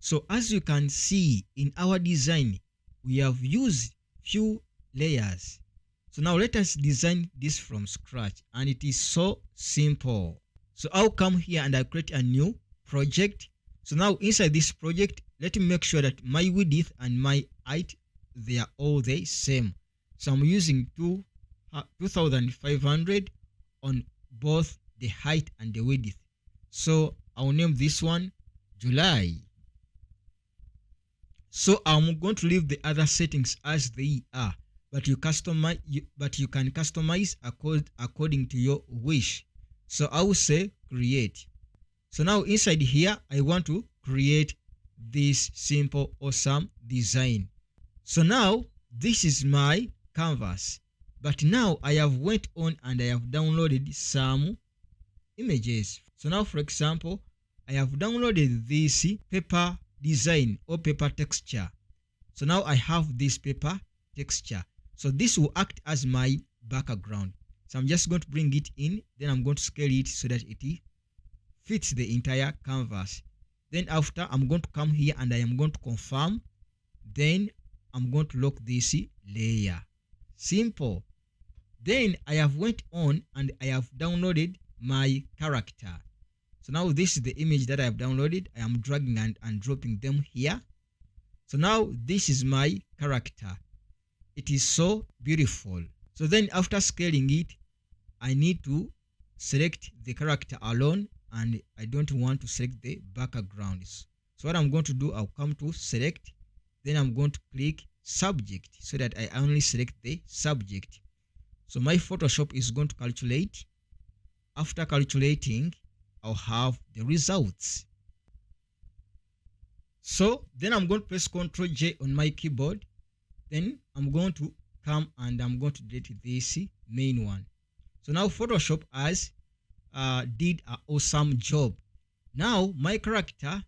So as you can see in our design, we have used few layers. So now let us design this from scratch, and it is so simple. So I'll come here and I'll create a new project. So now inside this project, let me make sure that my width and my height, they are all the same. So I'm using 2500 on both the height and the width. So I'll name this one July. So I'm going to leave the other settings as they are, but you can customize according to your wish. So I will say create. So now inside here, I want to create this simple awesome design. So now this is my canvas, but now I have went on and I have downloaded some images. So now, for example, I have downloaded this paper design or paper texture. So now I have this paper texture. So this will act as my background. So I'm just going to bring it in, then I'm going to scale it so that it fits the entire canvas. Then after, I'm going to come here and I am going to confirm. Then I'm going to lock this layer. Simple. Then I have went on and I have downloaded my character. So now this is the image that I have downloaded. I am dragging and dropping them here. So now this is my character. It is so beautiful. So then after scaling it, I need to select the character alone, and I don't want to select the backgrounds. So what I'm going to do, I'll come to select, then I'm going to click subject so that I only select the subject. So my Photoshop is going to calculate. After calculating, I'll have the results. So then I'm going to press Ctrl J on my keyboard. Then I'm going to come and I'm going to delete this main one. So now Photoshop has did an awesome job. Now my character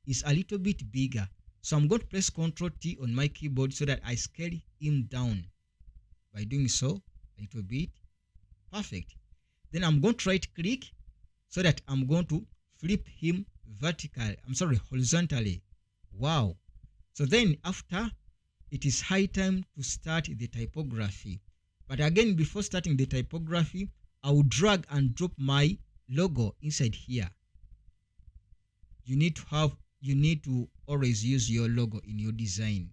is a little bit bigger. So I'm going to press Ctrl T on my keyboard so that I scale him down. By doing so, a little bit. Perfect. Then I'm going to right click so that I'm going to flip him horizontally. Wow. So then after, it is high time to start the typography. But again, before starting the typography, I will drag and drop my logo inside here. You need to always use your logo in your design.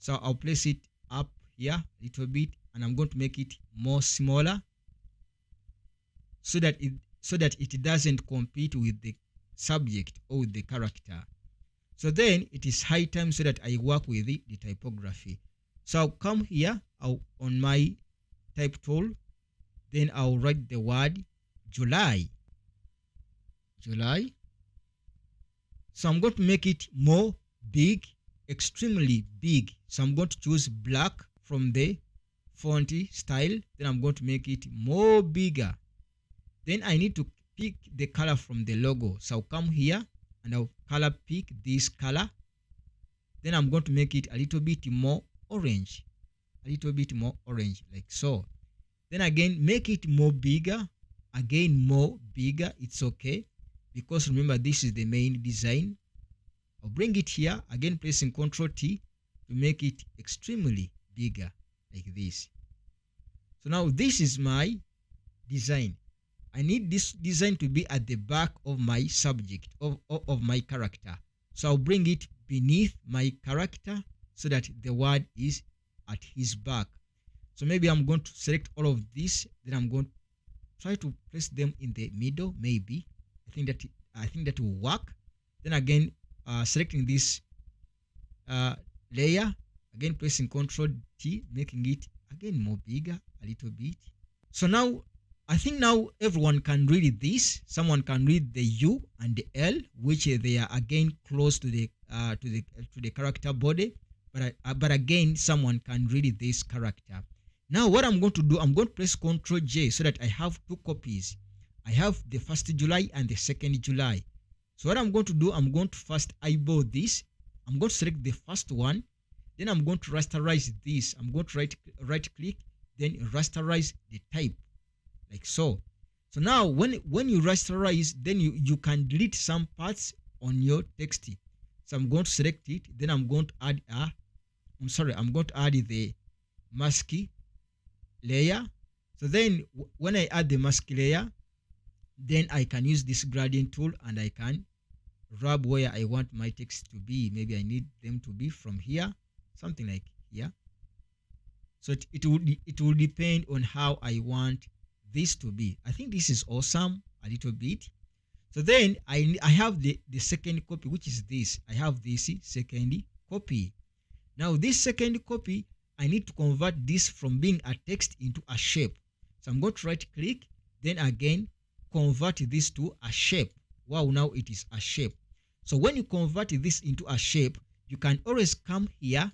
So I'll place it up here a little bit, and I'm going to make it more smaller so that it doesn't compete with the subject or with the character. So then it is high time so that I work with the typography. So I'll come here on my type tool, then I'll write the word July. July. So I'm going to make it more big, extremely big. So I'm going to choose black from the font style. Then I'm going to make it more bigger. Then I need to pick the color from the logo. So I'll come here and I'll color pick this color. Then I'm going to make it a little bit more orange. A little bit more orange, like so. Then again, make it more bigger. Again, more bigger. It's okay, because remember, this is the main design. I'll bring it here, again pressing Ctrl T to make it extremely bigger, like this. So now this is my design. I need this design to be at the back of my subject, of my character. So I'll bring it beneath my character so that the word is at his back. So maybe I'm going to select all of this, then I'm going to try to place them in the middle. Maybe I think that will work. Then again, selecting this layer, again pressing Ctrl T, making it again more bigger a little bit. So now I think now everyone can read this. Someone can read the U and the L, which they are again close to the character body. But again, someone can read this character. Now what I'm going to do, I'm going to press Ctrl J so that I have two copies. I have the 1st July and the 2nd July. So what I'm going to do, I'm going to first eyeball this. I'm going to select the first one. Then I'm going to rasterize this. I'm going to right click, then rasterize the type, like so. So now when you rasterize, then you can delete some parts on your text. So I'm going to select it. Then I'm going to add I'm going to add the mask layer. So then when I add the mask layer, then I can use this gradient tool and I can rub where I want my text to be. Maybe I need them to be from here, something like here. So it will depend on how I want this to be. I think this is awesome a little bit. So then I have the second copy, which is this. I have this second copy. Now this second copy, I need to convert this from being a text into a shape. So I'm going to right click, then again convert this to a shape. Wow, now it is a shape. So when you convert this into a shape, you can always come here,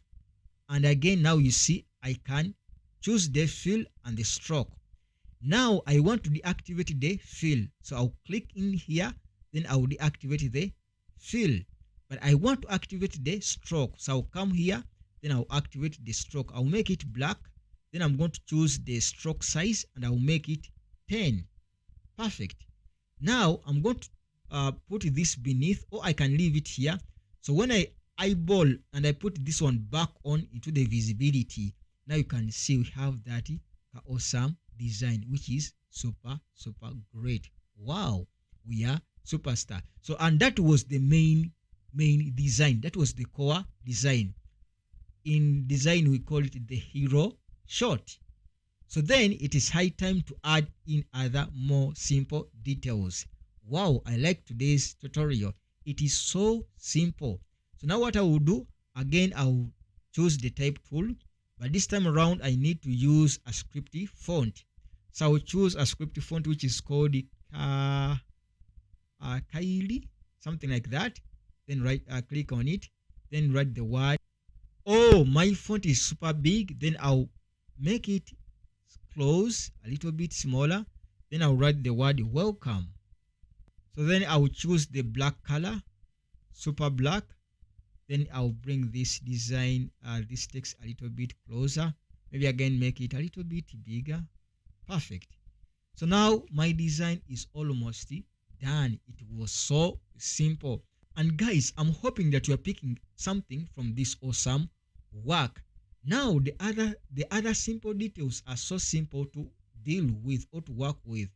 and again now you see I can choose the fill and the stroke. Now I want to deactivate the fill, so I'll click in here, then I'll deactivate the fill. But I want to activate the stroke, so I'll come here, then I'll activate the stroke. I'll make it black, then I'm going to choose the stroke size and I'll make it 10. Perfect. Now I'm going to put this beneath, or I can leave it here. So when I eyeball and I put this one back on into the visibility, now you can see we have that awesome design, which is super great. Wow, we are superstar. So, and that was the main design. That was the core design. In design we call it the hero shot. So then it is high time to add in other more simple details. Wow, I like today's tutorial. It is so simple. So now what I will do, again I will choose the type tool, but this time around I need to use a scripty font. So I will choose a scripty font which is called Kylie, something like that. Then click on it, then write the word. Oh, my font is super big. Then I'll make it close a little bit smaller. Then I'll write the word welcome. So then I will choose the black color, super black. Then I'll bring this design, this text a little bit closer. Maybe again make it a little bit bigger. Perfect. So now my design is almost done. It was so simple. And guys, I'm hoping that you are picking something from this awesome work. Now the other simple details are so simple to deal with or to work with.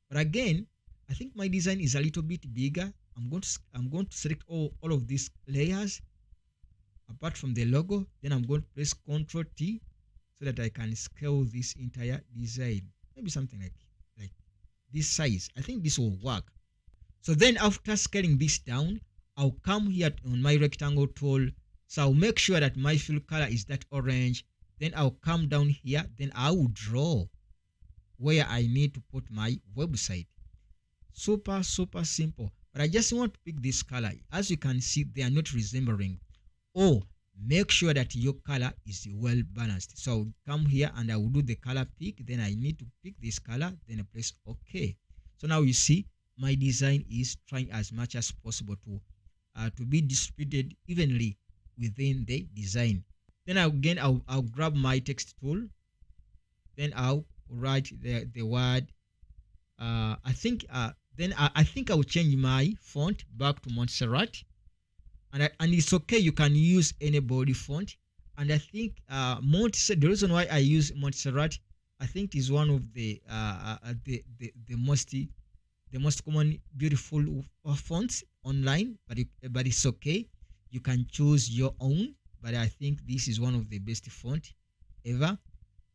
But again, I think my design is a little bit bigger. I'm going to select all of these layers apart from the logo. Then I'm going to press Ctrl T so that I can scale this entire design. Maybe something like this size. I think this will work. So then after scaling this down, I'll come here on my rectangle tool. So I'll make sure that my fill color is that orange. Then I'll come down here. Then I will draw where I need to put my website. Super simple. But I just want to pick this color. As you can see, they are not resembling. Oh, make sure that your color is well balanced. So I'll come here and I will do the color pick. Then I need to pick this color. Then I press OK. So now you see my design is trying as much as possible to be distributed evenly within the design. Then again I'll grab my text tool. Then I'll write the word. I think I will change my font back to Montserrat, and it's okay. You can use any body font, and I think the reason why I use Montserrat, I think, is one of the most common beautiful fonts online. But it's okay. You can choose your own, but I think this is one of the best font ever.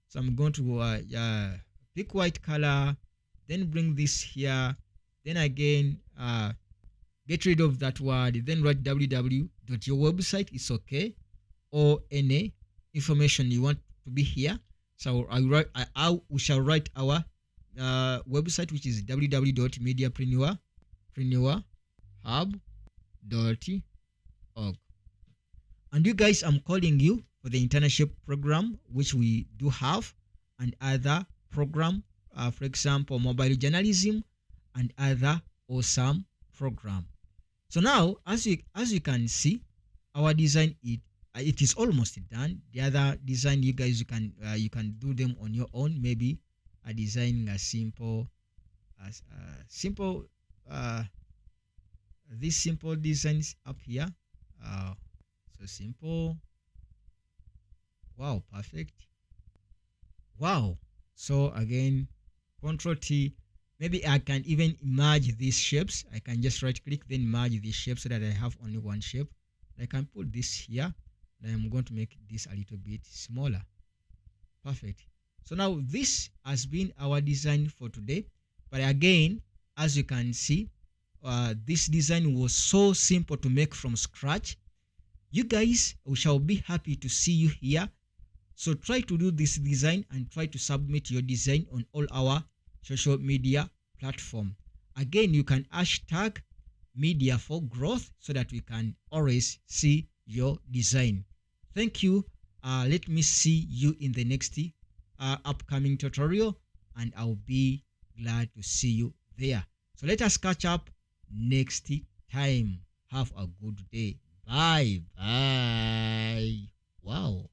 So I'm going to pick white color, then bring this here, then again get rid of that word, then write www. Your website is okay, or any information you want to be here. So we shall write our website, which is www.mediapreneurhub.org. And you guys, I'm calling you for the internship program, which we do have, and other program, for example, mobile journalism and other awesome program. So now, as you can see, our design it is almost done. The other design, you guys, you can do them on your own. Maybe designing a these simple designs up here. So simple. Wow, perfect. Wow. So again, Control T. Maybe I can even merge these shapes. I can just right click, then merge these shapes so that I have only one shape. I can put this here. And I'm going to make this a little bit smaller. Perfect. So now this has been our design for today. But again, as you can see, this design was so simple to make from scratch. You guys, we shall be happy to see you here. So try to do this design and try to submit your design on all our social media platform. Again, you can hashtag Media4Growth so that we can always see your design. Thank you. Let me see you in the next upcoming tutorial, and I'll be glad to see you there. So let us catch up next time. Have a good day. Bye. Wow.